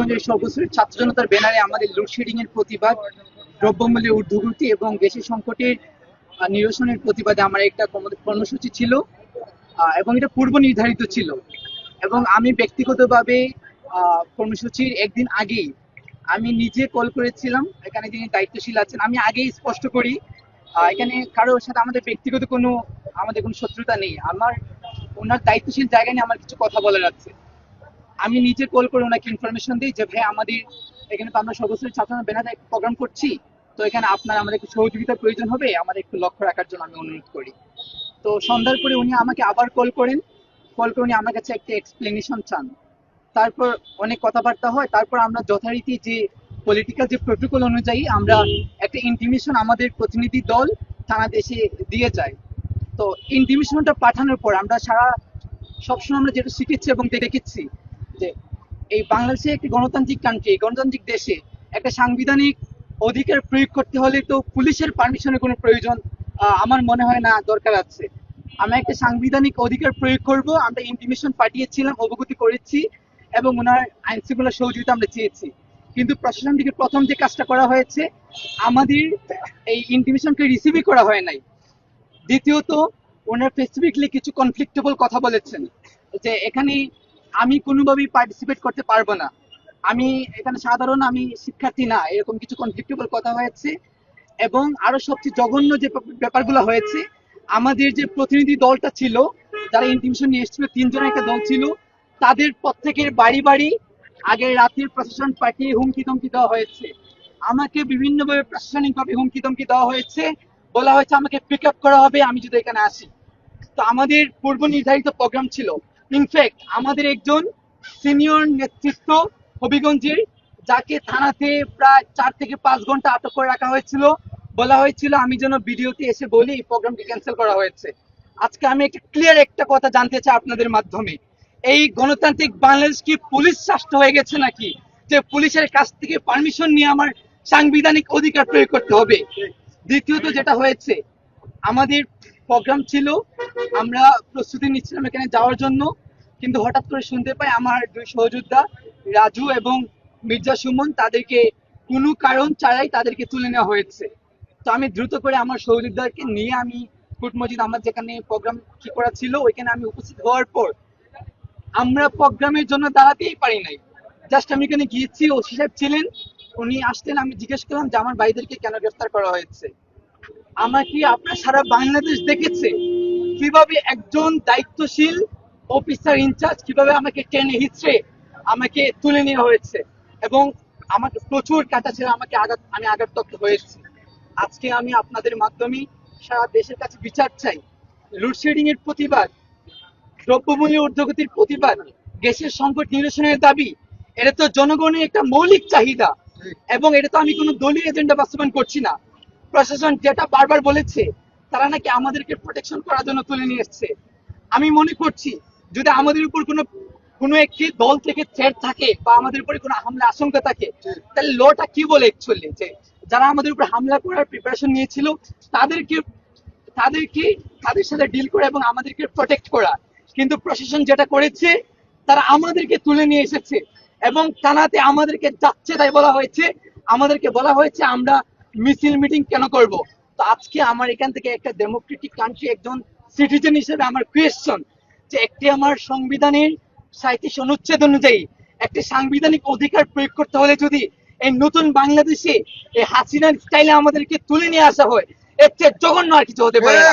বাংলাদেশ সর্বস্তরের ছাত্র জনতার ব্যানারে আমাদের লোডশেডিং এর প্রতিবাদ, দ্রব্যমূল্যের ঊর্ধ্বগতি এবং গ্যাসের সংকটের নিরসনের প্রতিবাদে আমার একটা কর্মসূচি ছিল এবং এটা পূর্ব নির্ধারিত ছিল। এবং আমি ব্যক্তিগতভাবে কর্মসূচির একদিন আগেই আমি নিজে কল করেছিলাম এখানে যিনি দায়িত্বশীল আছেন। আমি আগেই স্পষ্ট করি এখানে কারোর সাথে ব্যক্তিগত আমাদের কোনো শত্রুতা নেই। ওনার দায়িত্বশীল জায়গা নিয়ে আমার কিছু কথা বলার আছে। আমি নিজে কল করে ওনাকে ইনফরমেশন দিই যে ভাই আমাদের এখানে তো আমরা সর্বস্তরের ছাত্র ব্যানারে একটা প্রোগ্রাম করছি, তো এখানে আমাদের একটু সহযোগিতার প্রয়োজন হবে, আমাদের একটু লক্ষ্য রাখার জন্য আমি অনুরোধ করি। তো সন্ধ্যার পরে উনি আমাকে আবার কল করে উনি আমার কাছে একটা এক্সপ্লেনেশন চান। তারপর অনেক কথাবার্তা হয়। তারপর আমরা যথারীতি যে পলিটিক্যাল যে প্রোটোকল অনুযায়ী আমরা একটা ইন্টিমেশন আমাদের প্রতিনিধি দল থানা দেশে দিয়ে যায়। তো ইন্টিমেশনটা পাঠানোর পর আমরা সবসময় আমরা যেটা শিখেছি এবং দেখেছি যে এই বাংলাদেশে একটি গণতান্ত্রিক কান্ট্রি, গণতান্ত্রিক দেশে একটা সাংবিধানিক অধিকার প্রয়োগ করতে হলে তো পুলিশের পারমিশনের কোনো প্রয়োজন আমার মনে হয় না দরকার আছে। আমরা একটা সাংবিধানিক অধিকার প্রয়োগ করব, আমরা ইন্টিমেশন পাঠিয়েছিলাম, অবগতি করেছি এবং ওনার আইন শৃঙ্খলা সহযোগিতা আমরা চেয়েছি। কিন্তু প্রশাসন থেকে প্রথম যে কাজটা করা হয়েছে, আমাদের এই ইন্টিমেশনকে রিসিভই করা হয় নাই। দ্বিতীয়ত ওনার স্পেসিফিকলি কিছু কনফ্লিক্টেবল কথা বলেছেন যে এখানে আমি কোনোভাবেই পার্টিসিপেট করতে পারবো না, আমি শিক্ষার্থী না, এরকম কিছু কনফ্লিক্টেবল কথা হয়েছে। এবং আরো সবচেয়ে জঘন্য যে ব্যাপারগুলো হয়েছে, আমাদের যে প্রতিনিধি দলটা ছিল যারা ইন্টিমেশন নিয়ে এসেছিল, তিনজনের একটা দল ছিল, তাদের প্রত্যেকের বাড়ি বাড়ি আগের রাতের প্রশাসন পাঠিয়ে হুমকি ধমকি দেওয়া হয়েছে। আমাকে বিভিন্নভাবে প্রশাসনিকভাবে হুমকি ধমকি দেওয়া হয়েছে, বলা হয়েছে আমাকে পিক আপ করা হবে আমি যদি এখানে আসি। তো আমাদের পূর্ব নির্ধারিত প্রোগ্রাম ছিল। ইনফ্যাক্ট আমাদের একজন সিনিয়র নেতৃত্ব হবিগঞ্জের, যাকে থানাতে প্রায় 4 থেকে 5 ঘন্টা আটক করে রাখা হয়েছিল, বলা হয়েছিল আমি যেন ভিডিওতে এসে বলি এই প্রোগ্রামটি ক্যান্সেল করা হয়েছে। আজকে আমি ক্লিয়ার একটা কথা জানতে চাই আপনাদের মাধ্যমে, এই গণতান্ত্রিক বাংলাদেশ কি পুলিশ রাষ্ট্র হয়ে গেছে নাকি যে পুলিশের কাছ থেকে পারমিশন নিয়ে আমার সাংবিধানিক অধিকার প্রয়োগ করতে হবে? দ্বিতীয়ত যেটা হয়েছে, আমাদের প্রোগ্রাম ছিল, আমরা প্রস্তুতি নিচ্ছিলাম এখানে যাওয়ার জন্য, কিন্তু হঠাৎ করে শুনতে পাই আমার 2 সহযোদ্ধা রাজু এবং মির্জা সুমন, তাদেরকে কোনো কারণ ছাড়াই তাদেরকে তুলে নেওয়া হয়েছে। তো আমি দ্রুত করে আমার সহযোদ্ধাকে নিয়ে আমি ফুট মসজিদ, আমার যেখানে প্রোগ্রাম কি করা ছিল ওইখানে আমি উপস্থিত হওয়ার পর আমরা প্রোগ্রামের জন্য দাঁড়াতেই পারি নাই। জাস্ট আমি এখানে গিয়েছি, ওসি সাহেব ছিলেন, উনি আসলেন, আমি জিজ্ঞেস করলাম যে আমার ভাইদেরকে কেন গ্রেফতার করা হয়েছে। আমাকে আপনার সারা বাংলাদেশ দেখেছে কিভাবে একজন দায়িত্বশীল অফিসার ইনচার্জ কিভাবে আমাকে টেনে হিচড়ে আমাকে তুলে নেওয়া হয়েছে এবং আমাকে প্রচুর কাটা ছিল, আমি আঘাতপ্রাপ্ত হয়েছি। আজকে আমি আপনাদের মাধ্যমে সারা দেশের কাছে বিচার চাই। লোডশেডিং এর প্রতিবাদ, দ্রব্যমূল্য ঊর্ধ্বগতির প্রতিবাদ, গ্যাসের সংকট নিরসনের দাবি, এটা তো জনগণের একটা মৌলিক চাহিদা এবং এটা তো আমি কোনো দলীয় এজেন্ডা বাস্তবায়ন করছি না। প্রশাসন যেটা বারবার বলেছে, তারা নাকি আমাদেরকে প্রোটেকশন করার জন্য তুলে নিয়ে এসছে। আমি মনে করছি যদি আমাদের উপর কোনো একটি দল থেকে থ্রেট থাকে বা আমাদের উপরে কোনো হামলা আশঙ্কা থাকে, তাহলে লটা কি বলে অ্যাকচুয়ালি যে যারা আমাদের উপর হামলা করার প্রিপারেশন নিয়েছিল তাদেরকে তাদের সাথে ডিল করা এবং আমাদেরকে প্রোটেক্ট করা। কিন্তু প্রশাসন যেটা করেছে, তারা আমাদেরকে তুলে নিয়ে এসেছে এবং থানাতে আমাদেরকে যাচ্ছে তাই আমাদেরকে বলা হয়েছে আমরা মিছিল মিটিং কেন করব। তো আজকে আমার এখান থেকে একটা ডেমোক্রেটিক কান্ট্রি একজন সিটিজেন হিসেবে আমার কোয়েশ্চন যে একটি আমার সংবিধানের 37 অনুচ্ছেদ অনুযায়ী একটি সাংবিধানিক অধিকার প্রয়োগ করতে হলে যদি এই নতুন বাংলাদেশে এই হাসিনার স্টাইলে আমাদেরকে তুলে নিয়ে আসা হয়, এর চেয়ে জঘন্য আর কিছু হতে পারে না।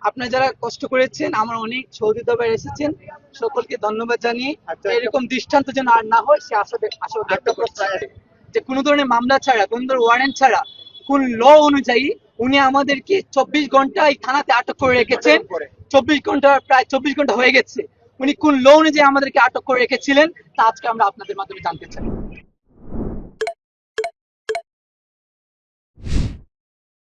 আপনারা যারা কষ্ট করেছেন, আমার অনেক সহযোদ্ধা ভাই এসেছেন, সকলকে ধন্যবাদ জানিয়ে এরকম দৃষ্টান্ত যেন আর না হয় সে আশা ব্যক্ত করতে যে কোনো ধরনের মামলা ছাড়া, কোনো ধরনের ওয়ারেন্ট ছাড়া, কোন ল অনুযায়ী উনি আমাদেরকে 24 ঘন্টা এই থানাতে আটক করে রেখেছেন। প্রায় 24 ঘন্টা হয়ে গেছে। উনি কোন ল অনুযায়ী আমাদেরকে আটক করে রেখেছিলেন তা আজকে আমরা আপনাদের মাধ্যমে জানতে চাই।